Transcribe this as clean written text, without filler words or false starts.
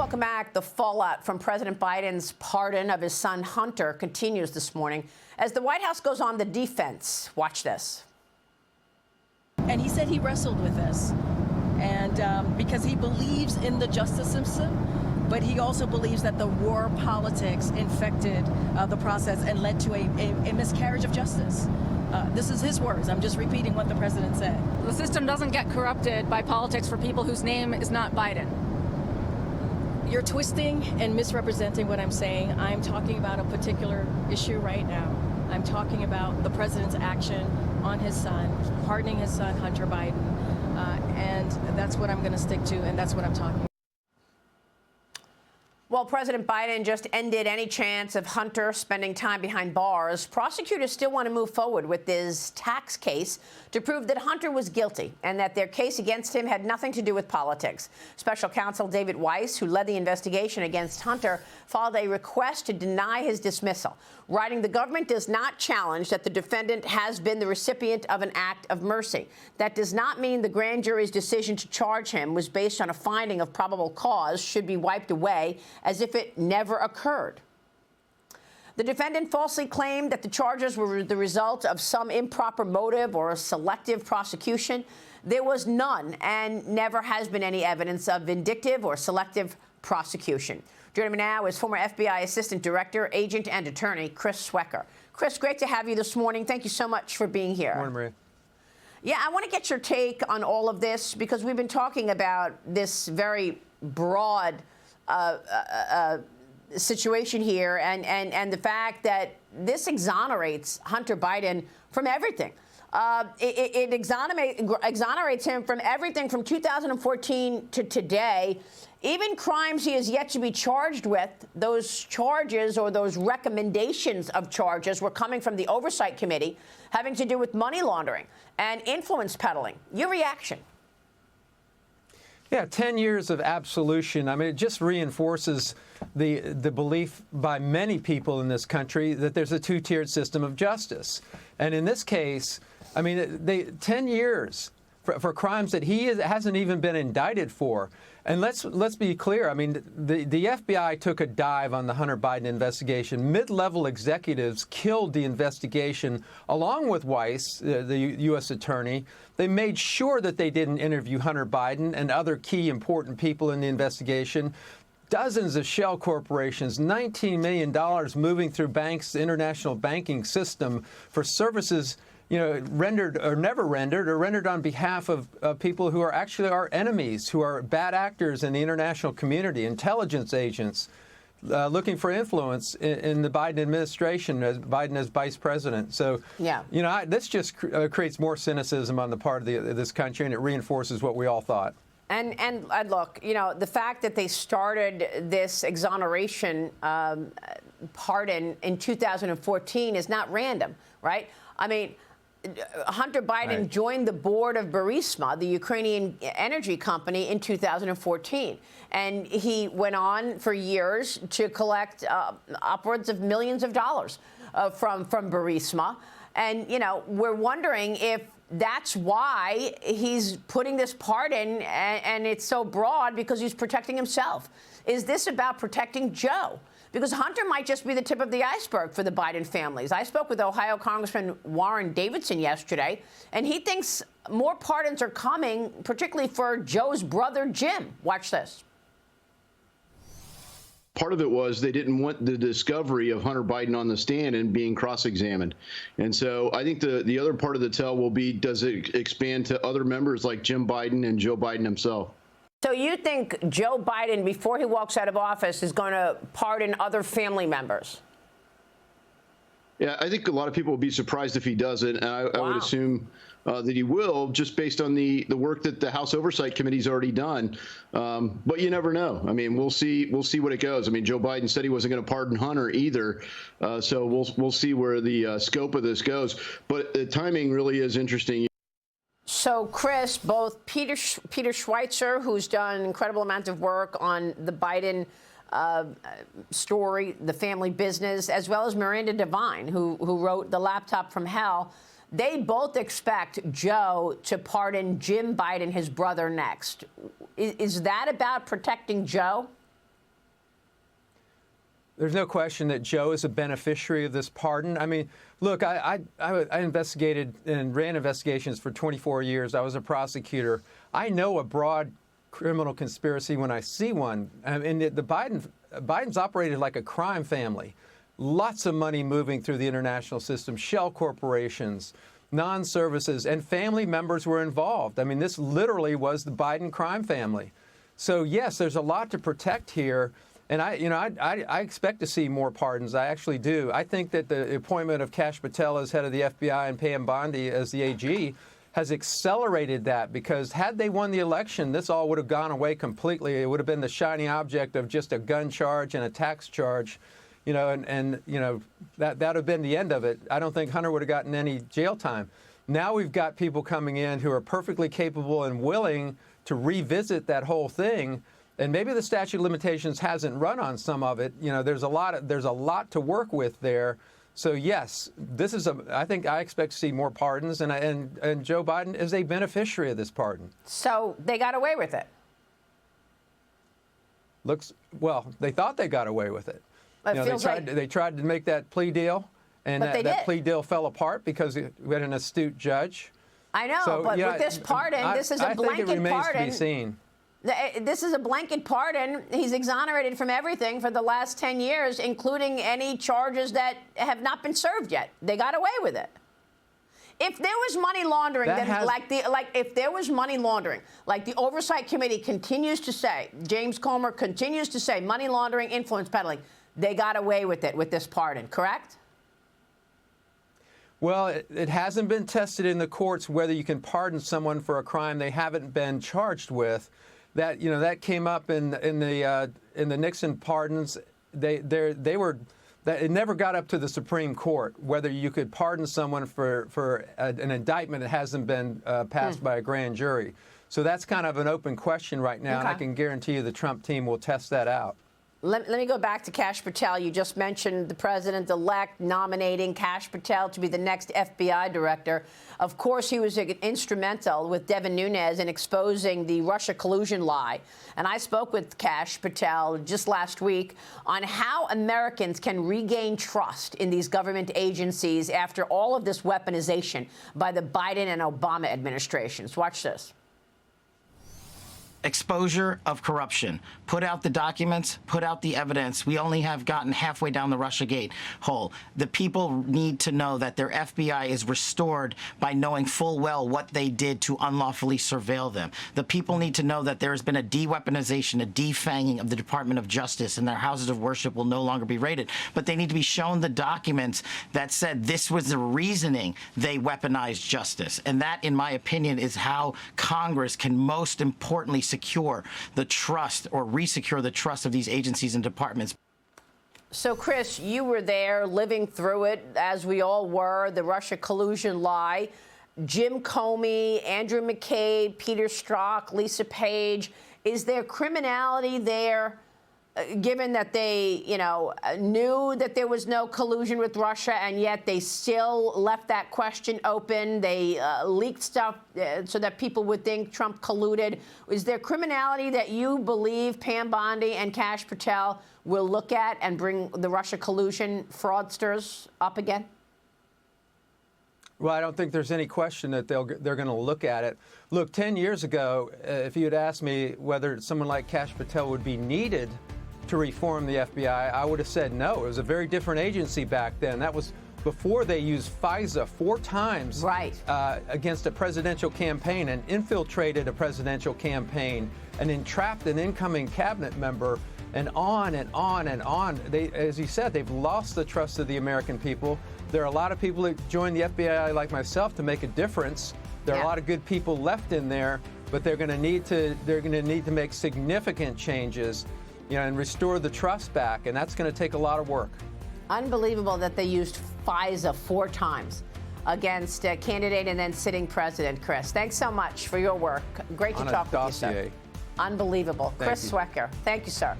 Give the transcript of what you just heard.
Welcome back. The fallout from President Biden's pardon of his son Hunter continues this morning as the White House goes on the defense. Watch this. And he said he wrestled with this, and because he believes in the justice system, but he also believes that the war politics infected the process and led to a miscarriage of justice. This is his words. I'm just repeating what the president said. The system doesn't get corrupted by politics for people whose name is not Biden. You're twisting and misrepresenting what I'm saying. I'm talking about a particular issue right now. I'm talking about the president's action on his son, pardoning his son, Hunter Biden. And that's what I'm going to stick to, and that's what I'm talking about. While President Biden just ended any chance of Hunter spending time behind bars, prosecutors still want to move forward with this tax case to prove that Hunter was guilty and that their case against him had nothing to do with politics. Special counsel David Weiss, who led the investigation against Hunter, filed a request to deny his dismissal, writing the government does not challenge that the defendant has been the recipient of an act of mercy. That does not mean the grand jury's decision to charge him was based on a finding of probable cause should be wiped away as if it never occurred. The defendant falsely claimed that the charges were the result of some improper motive or a selective prosecution. There was none and never has been any evidence of vindictive or selective prosecution. Joining me now is former FBI Assistant Director, Agent and Attorney Chris Swecker. Chris, great to have you this morning. Thank you so much for being here. Good morning, Maria. Yeah, I want to get your take on all of this because we've been talking about this very broad situation here and the fact that this exonerates Hunter Biden from everything. It exonerates him from everything from 2014 to today, even crimes he has yet to be charged with. Those charges or those recommendations of charges were coming from the Oversight Committee having to do with money laundering and influence peddling. Your reaction? Yeah, 10 years of absolution. I mean, it just reinforces the belief by many people in this country that there's a two-tiered system of justice. And in this case, I mean, 10 years for crimes that he hasn't even been indicted for. And let's be clear. I mean, the FBI took a dive on the Hunter Biden investigation. Mid-level executives killed the investigation along with Weiss, the U.S. attorney. They made sure that they didn't interview Hunter Biden and other key important people in the investigation. Dozens of shell corporations, $19 million moving through banks, the international banking system for services rendered or never rendered or rendered on behalf of people who are actually our enemies, who are bad actors in the international community, intelligence agents looking for influence in the Biden administration, as Biden as vice president. So, this just creates more cynicism on the part of this country, and it reinforces what we all thought. And look, the fact that they started this exoneration pardon in 2014 is not random, right? I mean, Hunter Biden joined the board of Burisma, the Ukrainian energy company, in 2014. And he went on for years to collect upwards of millions of dollars from Burisma. And, we're wondering if that's why he's putting this pardon, and it's so broad because he's protecting himself. Is this about protecting Joe? Because Hunter might just be the tip of the iceberg for the Biden families. I spoke with Ohio Congressman Warren Davidson yesterday, and he thinks more pardons are coming, particularly for Joe's brother, Jim. Watch this. Part of it was they didn't want the discovery of Hunter Biden on the stand and being cross-examined. And so I think the other part of the tell will be, does it expand to other members like Jim Biden and Joe Biden himself? So you think Joe Biden, before he walks out of office, is going to pardon other family members? Yeah, I think a lot of people will be surprised if he doesn't. And I would assume that he will, just based on the work that the House Oversight Committee's already done. But you never know. I mean, we'll see what it goes. I mean, Joe Biden said he wasn't going to pardon Hunter either. So we'll see where the scope of this goes. But the timing really is interesting. So, Chris, both Peter Schweitzer, who's done an incredible amount of work on the Biden story, the family business, as well as Miranda Devine, who wrote The Laptop from Hell, they both expect Joe to pardon Jim Biden, his brother, next. Is that about protecting Joe? There's no question that Joe is a beneficiary of this pardon. I mean, look, I investigated and ran investigations for 24 years. I was a prosecutor. I know a broad criminal conspiracy when I see one. And Biden's operated like a crime family. Lots of money moving through the international system, shell corporations, non-services, and family members were involved. I mean, this literally was the Biden crime family. So, yes, there's a lot to protect here. And I expect to see more pardons. I actually do. I think that the appointment of Kash Patel as head of the FBI and Pam Bondi as the AG has accelerated that, because had they won the election, this all would have gone away completely. It would have been the shiny object of just a gun charge and a tax charge, and that would have been the end of it. I don't think Hunter would have gotten any jail time. Now we've got people coming in who are perfectly capable and willing to revisit that whole thing. And maybe the statute of limitations hasn't run on some of it. There's a lot to work with there. So yes, I think I expect to see more pardons, and Joe Biden is a beneficiary of this pardon. So they got away with it. They thought they got away with it. They tried to make that plea deal, and that plea deal fell apart because we had an astute judge. I know, but with this pardon, this is a blanket pardon. I think it remains to be seen. This is a blanket pardon. He's exonerated from everything for the last 10 years, including any charges that have not been served yet. They got away with it. If there was money laundering, if there was money laundering, like the Oversight Committee continues to say, James Comer continues to say, money laundering, influence peddling, they got away with it with this pardon, correct? Well, it hasn't been tested in the courts whether you can pardon someone for a crime they haven't been charged with. That came up in the Nixon pardons. It never got up to the Supreme Court whether you could pardon someone for an indictment that hasn't been passed by a grand jury. So that's kind of an open question right now, and I can guarantee you the Trump team will test that out. Let me go back to Kash Patel. You just mentioned the president-elect nominating Kash Patel to be the next FBI director. Of course, he was instrumental with Devin Nunes in exposing the Russia collusion lie. And I spoke with Kash Patel just last week on how Americans can regain trust in these government agencies after all of this weaponization by the Biden and Obama administrations. Watch this. Exposure of corruption. Put out the documents, put out the evidence. We only have gotten halfway down the Russiagate hole. The people need to know that their FBI is restored by knowing full well what they did to unlawfully surveil them. The people need to know that there has been a de-weaponization, a defanging of the Department of Justice, and their houses of worship will no longer be raided. But they need to be shown the documents that said this was the reasoning they weaponized justice. And that, in my opinion, is how Congress can most importantly secure the trust or resecure the trust of these agencies and departments. So, Chris, you were there living through it, as we all were, the Russia collusion lie. Jim Comey, Andrew McCabe, Peter Strzok, Lisa Page. Is there criminality there, given that they, knew that there was no collusion with Russia, and yet they still left that question open? They leaked stuff so that people would think Trump colluded. Is there criminality that you believe Pam Bondi and Kash Patel will look at and bring the Russia collusion fraudsters up again? Well, I don't think there's any question that they're going to look at it. Look, 10 years ago, if you had asked me whether someone like Kash Patel would be needed to reform the FBI, I would have said no. It was a very different agency back then. That was before they used FISA 4 times against a presidential campaign and infiltrated a presidential campaign and entrapped an incoming cabinet member, and on and on and on. As you said, they've lost the trust of the American people. There are a lot of people that joined the FBI like myself to make a difference. There are a lot of good people left in there, but they're going to need to make significant changes, and restore the trust back, and that's going to take a lot of work. Unbelievable that they used FISA 4 times against a candidate and then sitting president. Chris, thanks so much for your work. Great to talk with you, sir. Unbelievable. Chris Swecker, thank you, sir.